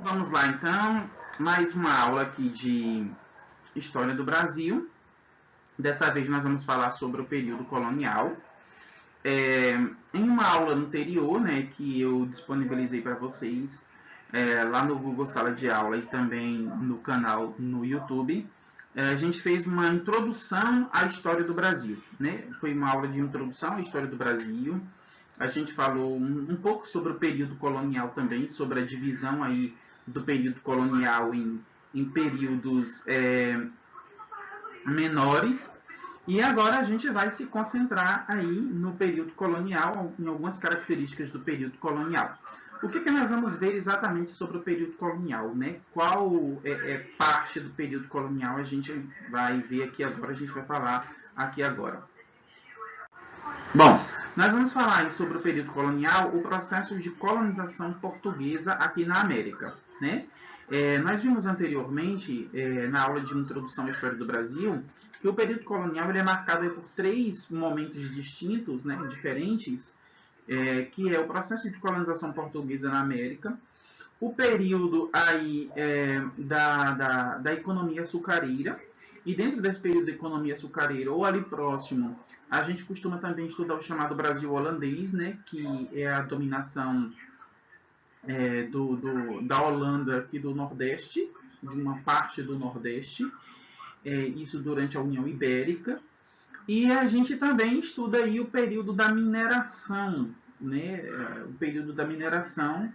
Vamos lá, então, mais uma aula aqui de História do Brasil. Dessa vez nós vamos falar sobre o período colonial. Em uma aula anterior, né, que eu disponibilizei para vocês lá no Google Sala de Aula e também no canal no YouTube, a gente fez uma introdução à história do Brasil, né? Foi uma aula de introdução à história do Brasil. A gente falou um pouco sobre o período colonial também, sobre a divisão aí do período colonial em períodos menores. E agora a gente vai se concentrar aí no período colonial, em algumas características do período colonial. O que nós vamos ver exatamente sobre o período colonial, né? Qual parte do período colonial a gente vai ver aqui agora, a gente vai falar aqui agora. Bom, nós vamos falar aí sobre o período colonial, o processo de colonização portuguesa aqui na América, né? Nós vimos anteriormente, na aula de introdução à história do Brasil, que o período colonial ele é marcado por 3 momentos distintos, né, diferentes, que é o processo de colonização portuguesa na América, o período aí, da economia açucareira, e dentro desse período da economia açucareira, ou ali próximo, a gente costuma também estudar o chamado Brasil holandês, né, que é a dominação da Holanda aqui do Nordeste, de uma parte do Nordeste, isso durante a União Ibérica. E a gente também estuda aí o período da mineração, né, o período da mineração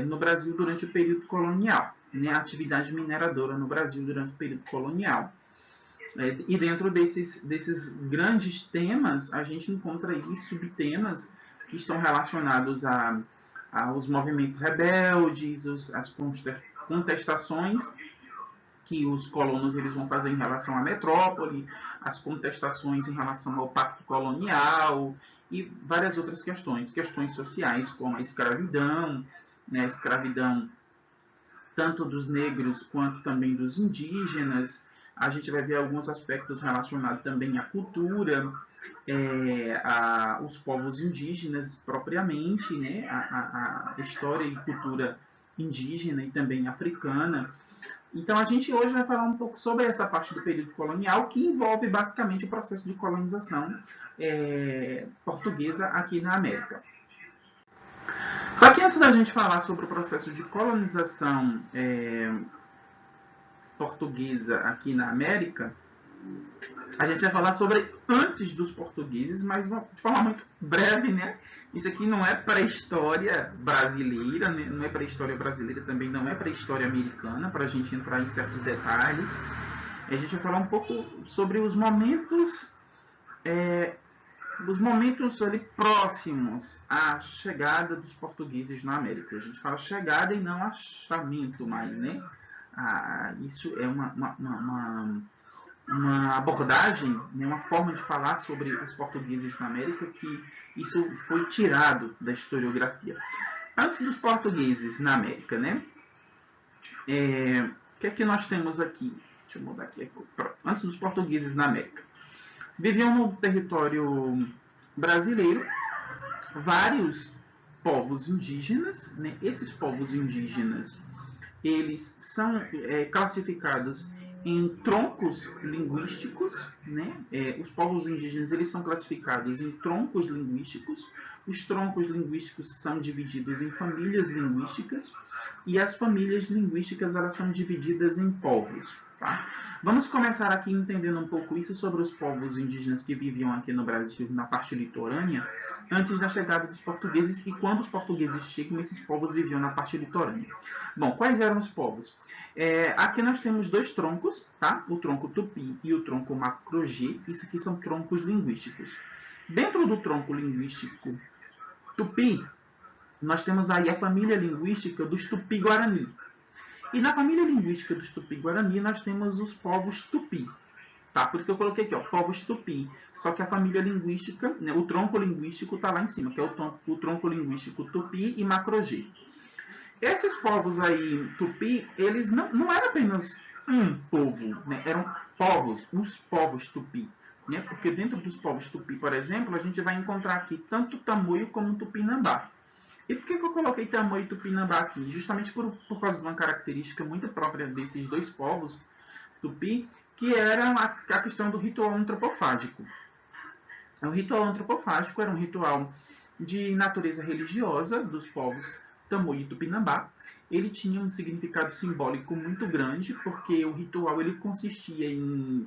no Brasil durante o período colonial, né, a atividade mineradora no Brasil durante o período colonial. E dentro desses grandes temas, a gente encontra aí subtemas que estão relacionados aos movimentos rebeldes, as contestações que os colonos eles vão fazer em relação à metrópole, as contestações em relação ao pacto colonial e várias outras questões sociais como a escravidão, né, a escravidão tanto dos negros quanto também dos indígenas. A gente vai ver alguns aspectos relacionados também à cultura, os povos indígenas propriamente, né, a história e cultura indígena e também africana. Então a gente hoje vai falar um pouco sobre essa parte do período colonial que envolve basicamente o processo de colonização portuguesa aqui na América. Só que antes da gente falar sobre o processo de colonização portuguesa aqui na América, a gente vai falar sobre antes dos portugueses, mas de forma muito breve, né? Isso aqui não é pré-história brasileira, né? Não é pré-história brasileira, também não é pré-história americana, para a gente entrar em certos detalhes. A gente vai falar um pouco sobre os momentos ali próximos à chegada dos portugueses na América. A gente fala chegada e não achamento mais, né? Isso é uma abordagem, né, uma forma de falar sobre os portugueses na América que isso foi tirado da historiografia. Antes dos portugueses na América, né? O que é que nós temos aqui? Deixa eu mudar aqui. Antes dos portugueses na América. Viviam no território brasileiro vários povos indígenas, né? Esses povos indígenas eles são classificados em troncos linguísticos, né? Os povos indígenas eles são classificados em troncos linguísticos. Os troncos linguísticos são divididos em famílias linguísticas e as famílias linguísticas elas são divididas em povos. Tá? Vamos começar aqui entendendo um pouco isso sobre os povos indígenas que viviam aqui no Brasil, na parte litorânea, antes da chegada dos portugueses e quando os portugueses chegam, esses povos viviam na parte litorânea. Bom, quais eram os povos? Aqui nós temos dois troncos, tá? O tronco Tupi e o tronco Macro-G. Isso aqui são troncos linguísticos. Dentro do tronco linguístico Tupi, nós temos aí a família linguística dos Tupi-Guarani. E na família linguística dos Tupi-Guarani, nós temos os povos Tupi. Tá? Por isso que eu coloquei aqui, ó, povos Tupi. Só que a família linguística, né, o tronco linguístico está lá em cima, que é o tronco linguístico Tupi e Macro-G. Esses povos aí, Tupi, eles não eram apenas um povo, né? Eram povos, os povos Tupi. Né? Porque dentro dos povos Tupi, por exemplo, a gente vai encontrar aqui tanto Tamoio como Tupinambá. E por que eu coloquei Tamoio e Tupinambá aqui? Justamente por causa de uma característica muito própria desses dois povos Tupi, que era a questão do ritual antropofágico. O ritual antropofágico era um ritual de natureza religiosa dos povos Tamoio e Tupinambá. Ele tinha um significado simbólico muito grande, porque o ritual ele consistia em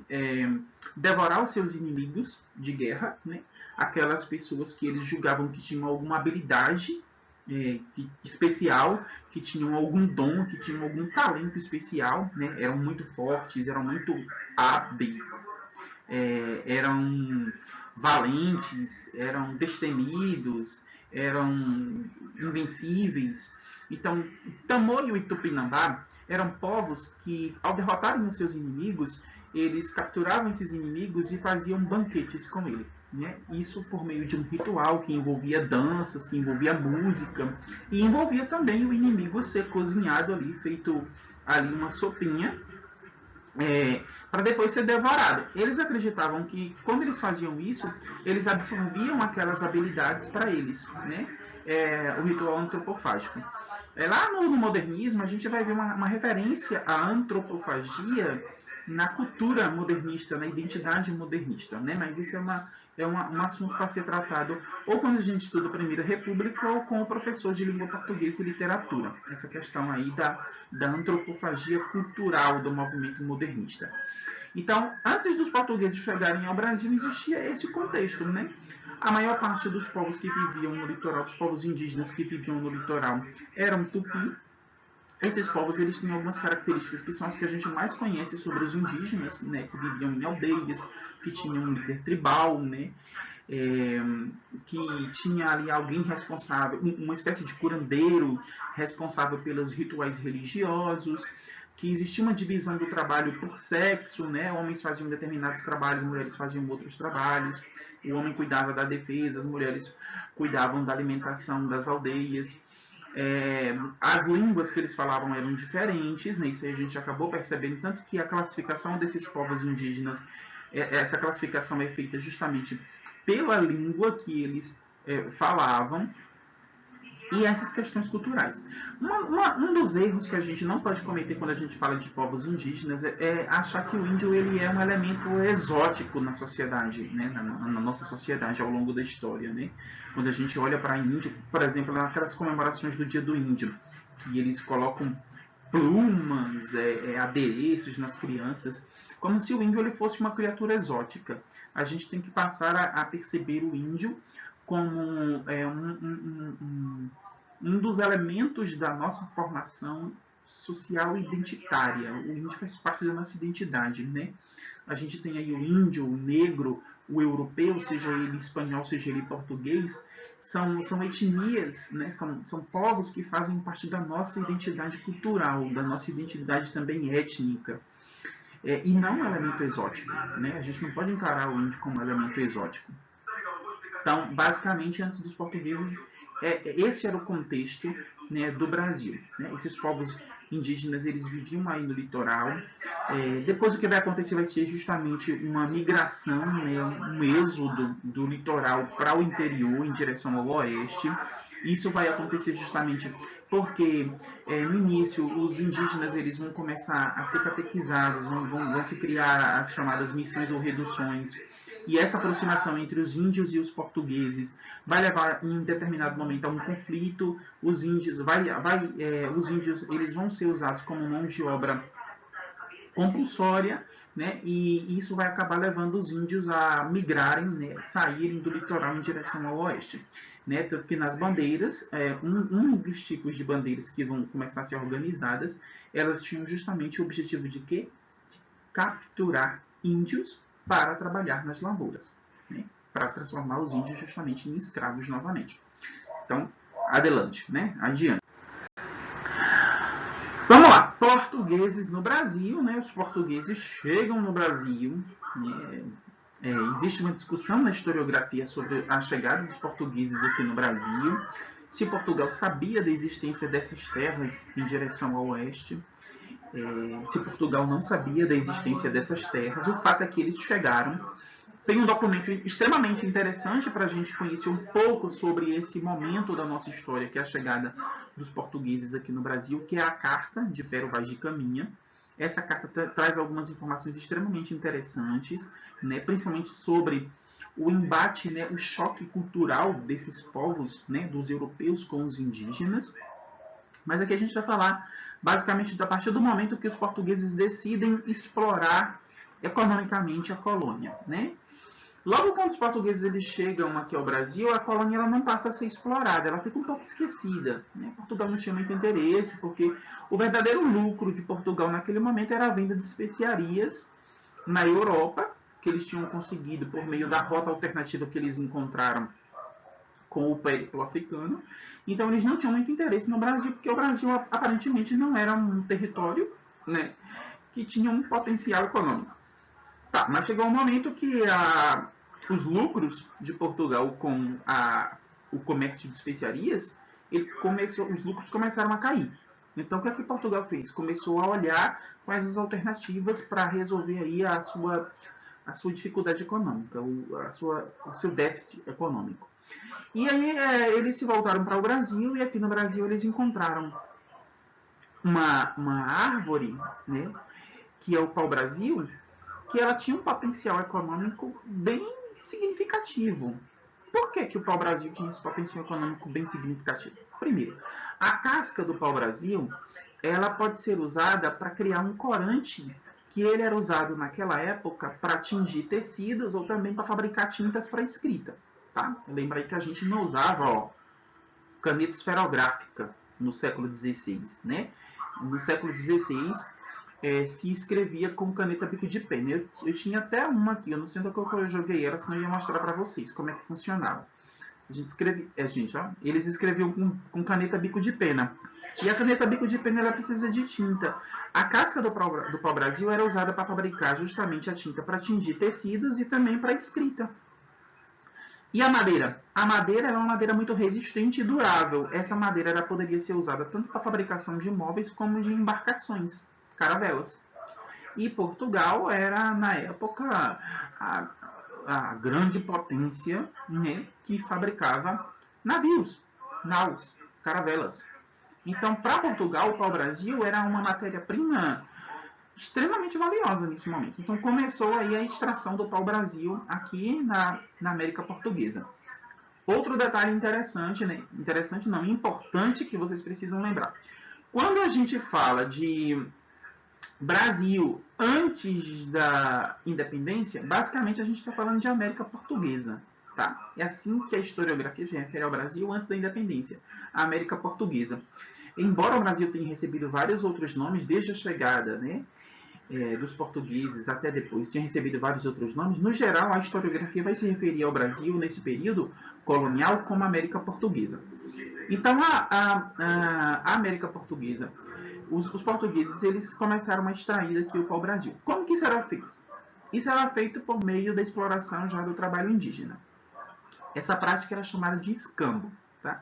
devorar os seus inimigos de guerra, né? Aquelas pessoas que eles julgavam que tinham alguma habilidade especial, que tinham algum dom, que tinham algum talento especial, né? Eram muito fortes, eram muito hábeis, eram valentes, eram destemidos, eram invencíveis. Então, Tamoio e Tupinambá eram povos que, ao derrotarem os seus inimigos, eles capturavam esses inimigos e faziam banquetes com ele. Né? Isso por meio de um ritual que envolvia danças, que envolvia música e envolvia também o inimigo ser cozinhado ali, feito ali uma sopinha, para depois ser devorado. Eles acreditavam que quando eles faziam isso, eles absorviam aquelas habilidades para eles, né? O ritual antropofágico. Lá no modernismo, a gente vai ver uma referência à antropofagia na cultura modernista, na identidade modernista, né? Mas isso é um assunto para ser tratado ou quando a gente estuda a Primeira República ou com o professor de língua portuguesa e literatura. Essa questão aí da antropofagia cultural do movimento modernista. Então, antes dos portugueses chegarem ao Brasil, existia esse contexto, né? A maior parte dos povos que viviam no litoral, os povos indígenas que viviam no litoral, eram tupi. Esses povos eles tinham algumas características que são as que a gente mais conhece sobre os indígenas, né, que viviam em aldeias, que tinham um líder tribal, né, que tinha ali alguém responsável, uma espécie de curandeiro responsável pelos rituais religiosos, que existia uma divisão do trabalho por sexo, né, homens faziam determinados trabalhos, mulheres faziam outros trabalhos, o homem cuidava da defesa, as mulheres cuidavam da alimentação das aldeias. As línguas que eles falavam eram diferentes, né? Isso aí a gente acabou percebendo, tanto que a classificação desses povos indígenas, essa classificação é feita justamente pela língua que eles falavam e essas questões culturais. Um dos erros que a gente não pode cometer quando a gente fala de povos indígenas é achar que o índio ele é um elemento exótico na sociedade, né? na nossa sociedade ao longo da história. Né? Quando a gente olha para índio, por exemplo, naquelas comemorações do Dia do Índio, que eles colocam plumas, adereços nas crianças, como se o índio ele fosse uma criatura exótica. A gente tem que passar a perceber o índio como um dos elementos da nossa formação social e identitária. O índio faz parte da nossa identidade, né? A gente tem aí o índio, o negro, o europeu, seja ele espanhol, seja ele português, são etnias, né? São povos que fazem parte da nossa identidade cultural, da nossa identidade também étnica. E não um elemento exótico, né? A gente não pode encarar o índio como um elemento exótico. Então, basicamente, antes dos portugueses, esse era o contexto, né, do Brasil. Né? Esses povos indígenas eles viviam aí no litoral. Depois o que vai acontecer vai ser justamente uma migração, né, um êxodo do litoral para o interior, em direção ao oeste. Isso vai acontecer justamente porque no início os indígenas eles vão começar a ser catequizados, vão se criar as chamadas missões ou reduções. E essa aproximação entre os índios e os portugueses vai levar em determinado momento a um conflito. Os índios eles vão ser usados como mão de obra compulsória, né? E isso vai acabar levando os índios a migrarem, né? Saírem do litoral em direção ao oeste, né? Tanto que nas bandeiras, um dos tipos de bandeiras que vão começar a ser organizadas, elas tinham justamente o objetivo de quê? De capturar índios para trabalhar nas lavouras, né? Para transformar os índios justamente em escravos novamente. Então, adelante, né? Adiante. Vamos lá, portugueses no Brasil, né? Os portugueses chegam no Brasil, né? Existe uma discussão na historiografia sobre a chegada dos portugueses aqui no Brasil, se Portugal sabia da existência dessas terras em direção ao oeste, se Portugal não sabia da existência dessas terras. O fato é que eles chegaram. Tem um documento extremamente interessante para a gente conhecer um pouco sobre esse momento da nossa história, que é a chegada dos portugueses aqui no Brasil, que é a Carta de Pero Vaz de Caminha. Essa carta traz algumas informações extremamente interessantes, né, principalmente sobre o embate, né, o choque cultural desses povos, né, dos europeus com os indígenas. Mas aqui a gente vai falar basicamente a partir do momento que os portugueses decidem explorar economicamente a colônia, né? Logo quando os portugueses eles chegam aqui ao Brasil, a colônia ela não passa a ser explorada, ela fica um pouco esquecida, né? Portugal não tinha muito interesse, porque o verdadeiro lucro de Portugal naquele momento era a venda de especiarias na Europa, que eles tinham conseguido por meio da rota alternativa que eles encontraram com o périplo africano. Então eles não tinham muito interesse no Brasil, porque o Brasil aparentemente não era um território, né, que tinha um potencial econômico. Tá, mas chegou um momento que os lucros de Portugal com o comércio de especiarias, os lucros começaram a cair. Então o que é que Portugal fez? Começou a olhar quais as alternativas para resolver aí a sua dificuldade econômica, o seu déficit econômico. E aí eles se voltaram para o Brasil, e aqui no Brasil eles encontraram uma árvore, né, que é o pau-brasil, que ela tinha um potencial econômico bem significativo. Por que o pau-brasil tinha esse potencial econômico bem significativo? Primeiro, a casca do pau-brasil ela pode ser usada para criar um corante, que ele era usado naquela época para tingir tecidos ou também para fabricar tintas para escrita. Tá? Lembra aí que a gente não usava caneta esferográfica no século XVI. Né? No século XVI, se escrevia com caneta bico de pena. Eu tinha até uma aqui, eu não sei onde eu joguei ela, senão eu ia mostrar para vocês como é que funcionava. A gente escreve, eles escreviam com caneta bico de pena. E a caneta bico de pena ela precisa de tinta. A casca do pau-brasil era usada para fabricar justamente a tinta para tingir tecidos e também para escrita. E a madeira? A madeira era uma madeira muito resistente e durável. Essa madeira ela poderia ser usada tanto para a fabricação de móveis como de embarcações, caravelas. E Portugal era, na época, a grande potência, né, que fabricava navios, naus, caravelas. Então, para Portugal, o pau-brasil era uma matéria-prima extremamente valiosa nesse momento. Então, começou aí a extração do pau-brasil aqui na América Portuguesa. Outro detalhe interessante, né, importante que vocês precisam lembrar. Quando a gente fala de Brasil antes da independência, basicamente a gente está falando de América Portuguesa. Tá? É assim que a historiografia se refere ao Brasil antes da independência, a América Portuguesa. Embora o Brasil tenha recebido vários outros nomes desde a chegada, né, dos portugueses até depois, tinha recebido vários outros nomes, no geral a historiografia vai se referir ao Brasil nesse período colonial como América Portuguesa. Então a América Portuguesa, os portugueses eles começaram a extrair daqui o pau-brasil. Como que isso era feito? Isso era feito por meio da exploração já do trabalho indígena. Essa prática era chamada de escambo. Tá?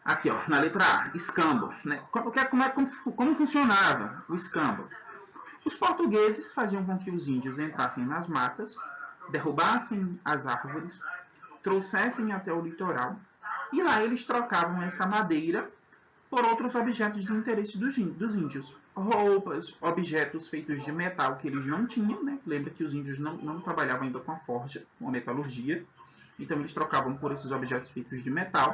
Aqui, na letra A, escambo. Né? Como funcionava o escambo? Os portugueses faziam com que os índios entrassem nas matas, derrubassem as árvores, trouxessem até o litoral, e lá eles trocavam essa madeira por outros objetos de interesse dos índios. Roupas, objetos feitos de metal que eles não tinham, né? Lembra que os índios não trabalhavam ainda com a forja, com a metalurgia. Então eles trocavam por esses objetos feitos de metal.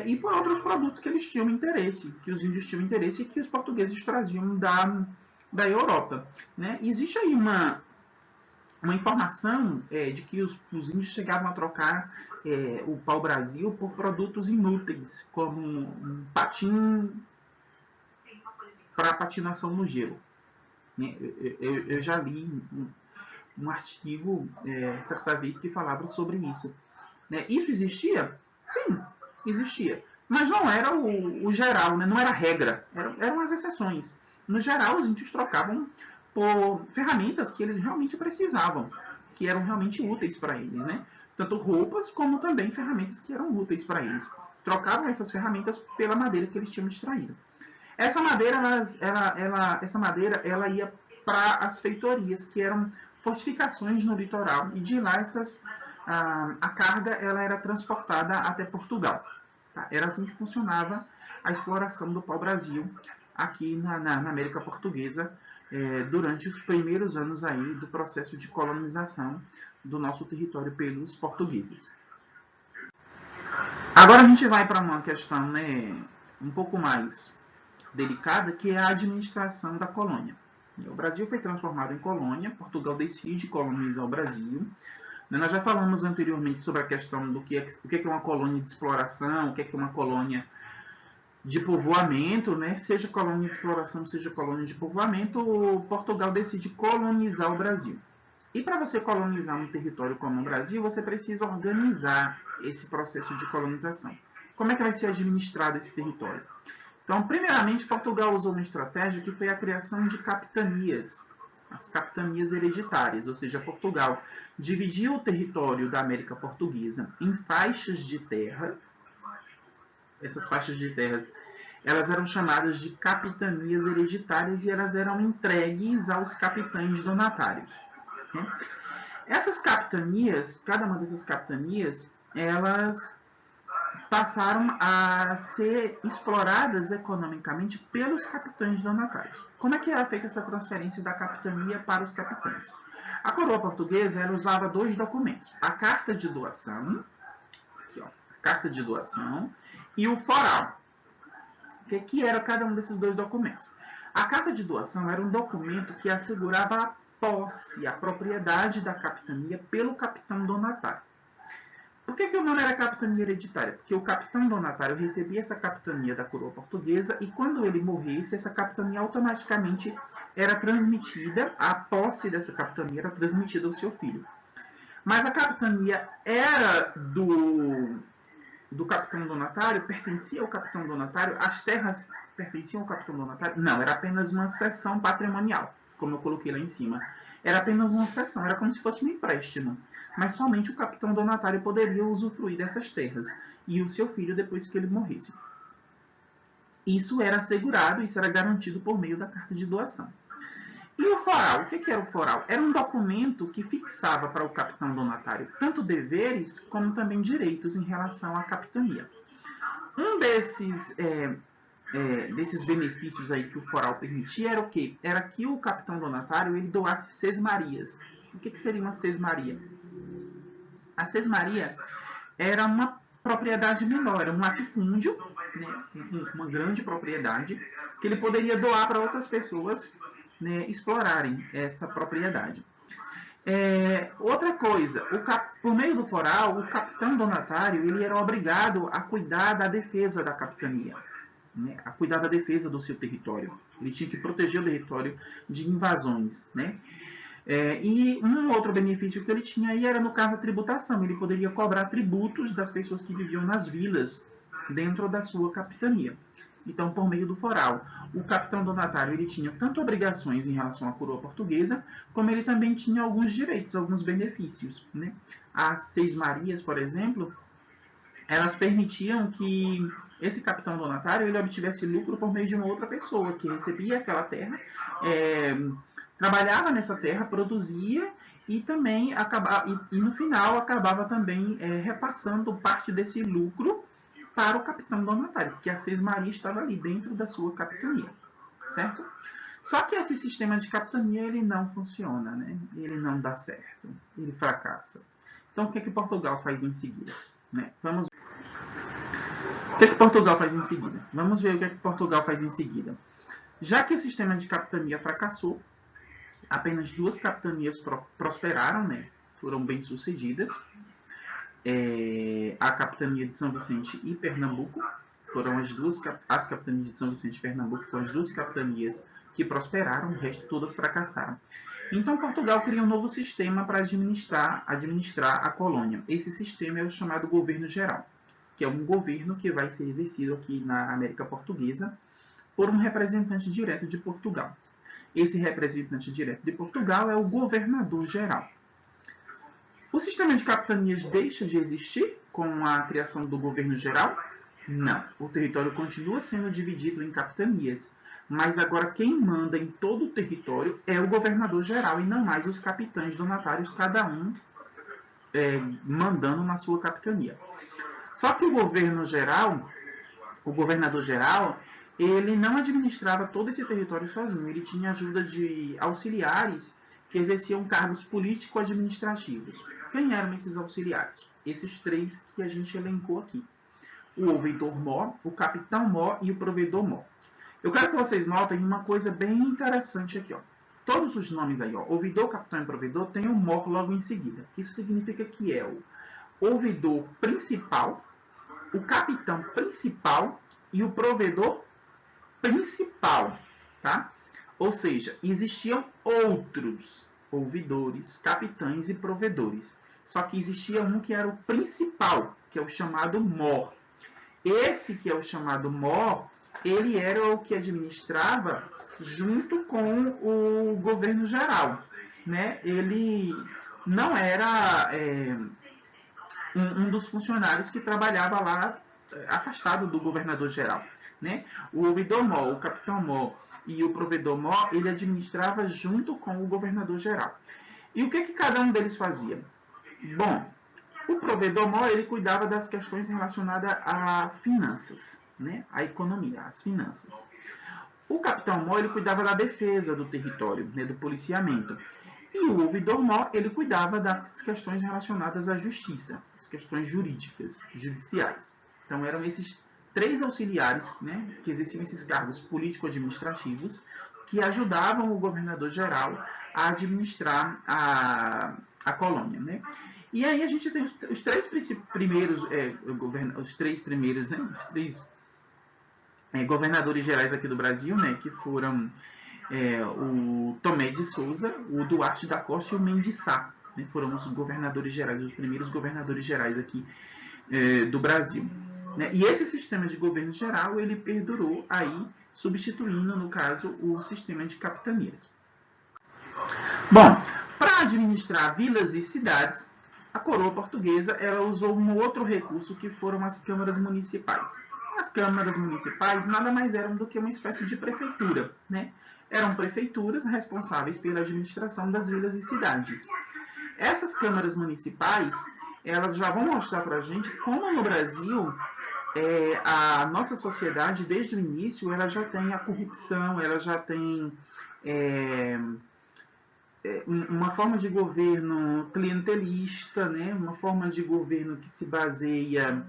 E por outros produtos que eles tinham interesse, que os índios tinham interesse e que os portugueses traziam da Europa, né? Existe aí uma informação de que os índios chegavam a trocar o pau-brasil por produtos inúteis, como um patim para patinação no gelo. Eu já li um artigo certa vez que falava sobre isso. Isso existia? Sim, existia. Mas não era o geral, né? Não era a regra, eram as exceções. No geral, os índios trocavam por ferramentas que eles realmente precisavam, que eram realmente úteis para eles, né? Tanto roupas como também ferramentas que eram úteis para eles. Trocavam essas ferramentas pela madeira que eles tinham extraído. Essa madeira, ela ia para as feitorias, que eram fortificações no litoral, e de lá a carga ela era transportada até Portugal. Tá? Era assim que funcionava a exploração do pau-brasil aqui na América Portuguesa, durante os primeiros anos aí do processo de colonização do nosso território pelos portugueses. Agora a gente vai para uma questão, né, um pouco mais delicada, que é a administração da colônia. O Brasil foi transformado em colônia, Portugal decide colonizar o Brasil. Nós já falamos anteriormente sobre a questão do que é uma colônia de exploração, o que é uma colônia de povoamento, né? Seja colônia de exploração, seja colônia de povoamento, Portugal decide colonizar o Brasil. E para você colonizar um território como o Brasil, você precisa organizar esse processo de colonização. Como é que vai ser administrado esse território? Então, primeiramente, Portugal usou uma estratégia que foi a criação de capitanias, as capitanias hereditárias, ou seja, Portugal dividiu o território da América Portuguesa em faixas de terra. Essas faixas de terras, elas eram chamadas de capitanias hereditárias e elas eram entregues aos capitães donatários. Essas capitanias, cada uma dessas capitanias, elas passaram a ser exploradas economicamente pelos capitães donatários. Como é que era feita essa transferência da capitania para os capitães? A coroa portuguesa ela usava dois documentos: a carta de doação, aqui, ó, a carta de doação, e o foral. O que era cada um desses dois documentos? A carta de doação era um documento que assegurava a posse, a propriedade da capitania pelo capitão donatário. Por que o nome era capitania hereditária? Porque o capitão donatário recebia essa capitania da coroa portuguesa e quando ele morresse, essa capitania automaticamente era transmitida, a posse dessa capitania era transmitida ao seu filho. Mas a capitania era do capitão donatário, pertencia ao capitão donatário, as terras pertenciam ao capitão donatário? Não, era apenas uma cessão patrimonial, como eu coloquei lá em cima. Era apenas uma cessão, era como se fosse um empréstimo. Mas somente o capitão donatário poderia usufruir dessas terras, e o seu filho depois que ele morresse. Isso era assegurado, isso era garantido por meio da carta de doação. E o foral? O que era o foral? Era um documento que fixava para o capitão donatário tanto deveres como também direitos em relação à capitania. Um desses benefícios aí que o foral permitia era o quê? Era que o capitão donatário ele doasse sesmarias. O que seria uma sesmaria? A sesmaria era uma propriedade menor, era um latifúndio, né, uma grande propriedade, que ele poderia doar para outras pessoas, né, explorarem essa propriedade. Outra coisa, por meio do foral, o capitão donatário ele era obrigado a cuidar da defesa da capitania, né, a cuidar da defesa do seu território. Ele tinha que proteger o território de invasões, né? E um outro benefício que ele tinha aí era no caso da tributação. Ele poderia cobrar tributos das pessoas que viviam nas vilas dentro da sua capitania. Então, por meio do foral, o capitão donatário ele tinha tanto obrigações em relação à coroa portuguesa, como ele também tinha alguns direitos, alguns benefícios, né? As sesmarias, por exemplo, elas permitiam que esse capitão donatário ele obtivesse lucro por meio de uma outra pessoa que recebia aquela terra, trabalhava nessa terra, produzia e também e no final acabava também repassando parte desse lucro para o capitão donatário, porque a sesmaria estava ali dentro da sua capitania, certo? Só que esse sistema de capitania ele não funciona, né? Ele não dá certo, ele fracassa. Então o que Portugal faz em seguida? Né? O que Portugal faz em seguida? Vamos ver o que Portugal faz em seguida. Já que o sistema de capitania fracassou, apenas 2 capitanias prosperaram, né? Foram bem-sucedidas. A capitania de São Vicente e Pernambuco foram as capitanias de São Vicente e Pernambuco foram as 2 capitanias que prosperaram, o resto todas fracassaram. Então Portugal cria um novo sistema para administrar a colônia. Esse sistema é o chamado governo geral, que é um governo que vai ser exercido aqui na América Portuguesa por um representante direto de Portugal. Esse representante direto de Portugal é o governador geral. O sistema de capitanias deixa de existir com a criação do governo geral? Não. O território continua sendo dividido em capitanias, mas agora quem manda em todo o território é o governador geral e não mais os capitães donatários, cada um mandando na sua capitania. Só que o governador geral, ele não administrava todo esse território sozinho, ele tinha ajuda de auxiliares que exerciam cargos político-administrativos. Quem eram esses auxiliares? Esses 3 que a gente elencou aqui. O ouvidor-mor, o capitão-mor e o provedor-mor. Eu quero que vocês notem uma coisa bem interessante aqui. Ó. Todos os nomes aí, ó, ouvidor, capitão e provedor, tem o mor logo em seguida. Isso significa que é o ouvidor principal, o capitão principal e o provedor principal. Tá? Ou seja, existiam outros ouvidores, capitães e provedores. Só que existia um que era o principal, que é o chamado mor. Esse que é o chamado mor, ele era o que administrava junto com o governo geral. Né? Ele não era um dos funcionários que trabalhava lá afastado do governador geral. Né? O ouvidor-mor, o capitão-mor e o provedor-mor, ele administrava junto com o governador geral. E o que cada um deles fazia? Bom, o provedor-mor, ele cuidava das questões relacionadas a finanças, né? A economia, as finanças. O capitão-mor, ele cuidava da defesa do território, né? Do policiamento. E o ouvidor-mor, ele cuidava das questões relacionadas à justiça, as questões jurídicas, judiciais. Então, eram esses 3 auxiliares, né, que exerciam esses cargos político-administrativos, que ajudavam o governador geral a administrar a colônia. Né? E aí a gente tem os 3 primeiros, governadores gerais aqui do Brasil, né, que foram o Tomé de Souza, o Duarte da Costa e o Mendes Sá. Né, foram os governadores gerais, os primeiros governadores gerais aqui do Brasil. Né? E esse sistema de governo geral, ele perdurou aí, substituindo, no caso, o sistema de capitanias. Bom, para administrar vilas e cidades, a coroa portuguesa ela usou um outro recurso que foram as câmaras municipais. As câmaras municipais nada mais eram do que uma espécie de prefeitura. Né? Eram prefeituras responsáveis pela administração das vilas e cidades. Essas câmaras municipais, elas já vão mostrar para a gente como no Brasil a nossa sociedade, desde o início, ela já tem a corrupção, ela já tem uma forma de governo clientelista, né? Uma forma de governo que se baseia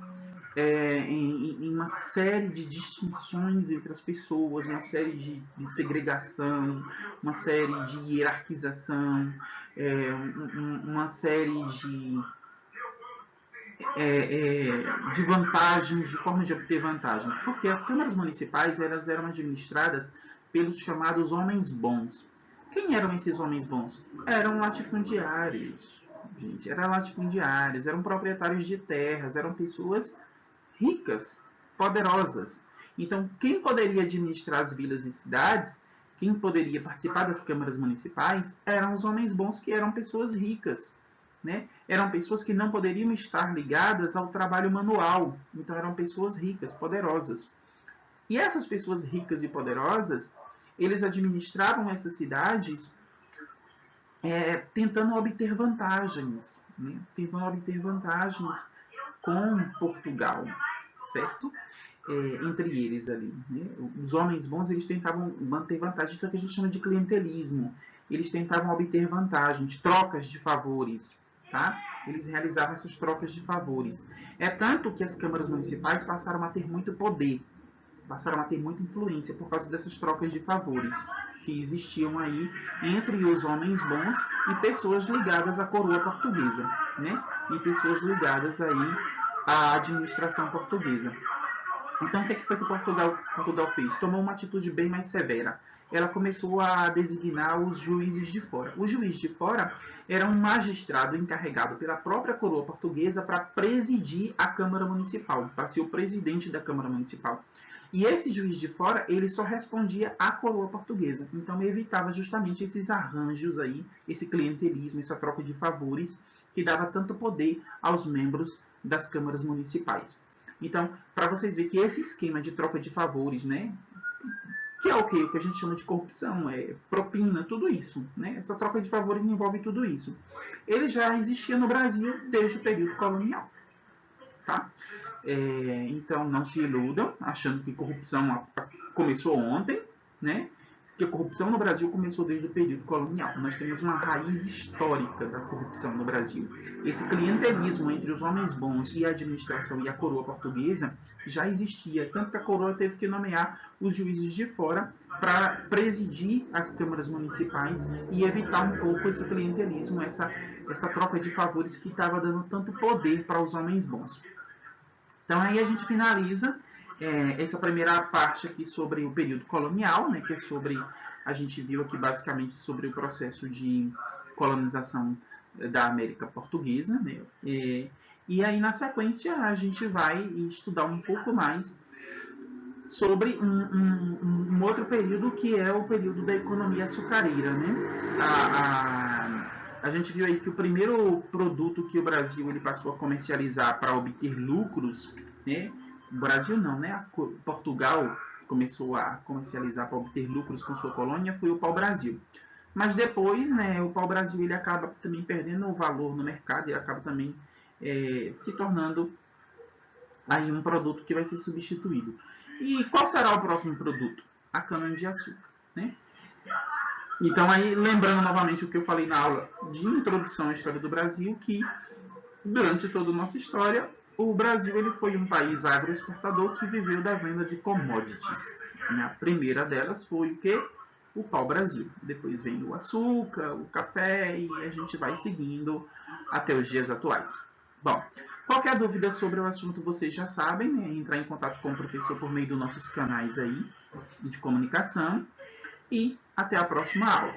em uma série de distinções entre as pessoas, uma série de segregação, uma série de hierarquização, uma série de vantagens, de forma de obter vantagens. Porque as câmaras municipais elas eram administradas pelos chamados homens bons. Quem eram esses homens bons? Eram latifundiários, gente, eram proprietários de terras, eram pessoas ricas, poderosas. Então, quem poderia administrar as vilas e cidades, quem poderia participar das câmaras municipais, eram os homens bons, que eram pessoas ricas. Né? Eram pessoas que não poderiam estar ligadas ao trabalho manual. Então, eram pessoas ricas, poderosas. E essas pessoas ricas e poderosas, eles administravam essas cidades tentando obter vantagens. Né? Tentando obter vantagens com Portugal, certo? Entre eles ali. Né? Os homens bons, eles tentavam manter vantagens, isso é o que a gente chama de clientelismo. Eles tentavam obter vantagens, trocas de favores. Tá? Eles realizavam essas trocas de favores. É tanto que as câmaras municipais passaram a ter muito poder. passaram a ter muita influência por causa dessas trocas de favores que existiam aí entre os homens bons e pessoas ligadas à coroa portuguesa, né? E pessoas ligadas aí à administração portuguesa. Então, o que foi que Portugal fez? Tomou uma atitude bem mais severa. Ela começou a designar os juízes de fora. O juiz de fora era um magistrado encarregado pela própria coroa portuguesa para presidir a Câmara Municipal, para ser o presidente da Câmara Municipal. E esse juiz de fora, ele só respondia à coroa portuguesa. Então, evitava justamente esses arranjos aí, esse clientelismo, essa troca de favores que dava tanto poder aos membros das câmaras municipais. Então, para vocês verem que esse esquema de troca de favores, né, que é o que a gente chama de corrupção, propina, tudo isso, né, essa troca de favores envolve tudo isso. Ele já existia no Brasil desde o período colonial. Tá? Então, não se iludam, achando que corrupção começou ontem, né? Porque a corrupção no Brasil começou desde o período colonial. Nós temos uma raiz histórica da corrupção no Brasil. Esse clientelismo entre os homens bons e a administração e a coroa portuguesa já existia, tanto que a coroa teve que nomear os juízes de fora para presidir as câmaras municipais e evitar um pouco esse clientelismo, essa troca de favores que estava dando tanto poder para os homens bons. Então, aí a gente finaliza essa primeira parte aqui sobre o período colonial, né, que é sobre, a gente viu aqui basicamente sobre o processo de colonização da América Portuguesa, né, e aí na sequência a gente vai estudar um pouco mais sobre um outro período que é o período da economia açucareira, né. A gente viu aí que o primeiro produto que o Brasil ele passou a comercializar para obter lucros, né? O Brasil não, né? Portugal começou a comercializar para obter lucros com sua colônia, foi o pau-brasil. Mas depois, né, o pau-brasil ele acaba também perdendo o valor no mercado e acaba também se tornando aí um produto que vai ser substituído. E qual será o próximo produto? A cana-de-açúcar, né? Então, aí, lembrando novamente o que eu falei na aula de introdução à história do Brasil, que durante toda a nossa história, o Brasil ele foi um país agroexportador que viveu da venda de commodities. A primeira delas foi o quê? O pau-brasil. Depois vem o açúcar, o café e a gente vai seguindo até os dias atuais. Bom, qualquer dúvida sobre o assunto vocês já sabem, né? Entrar em contato com o professor por meio dos nossos canais aí de comunicação. E até a próxima aula.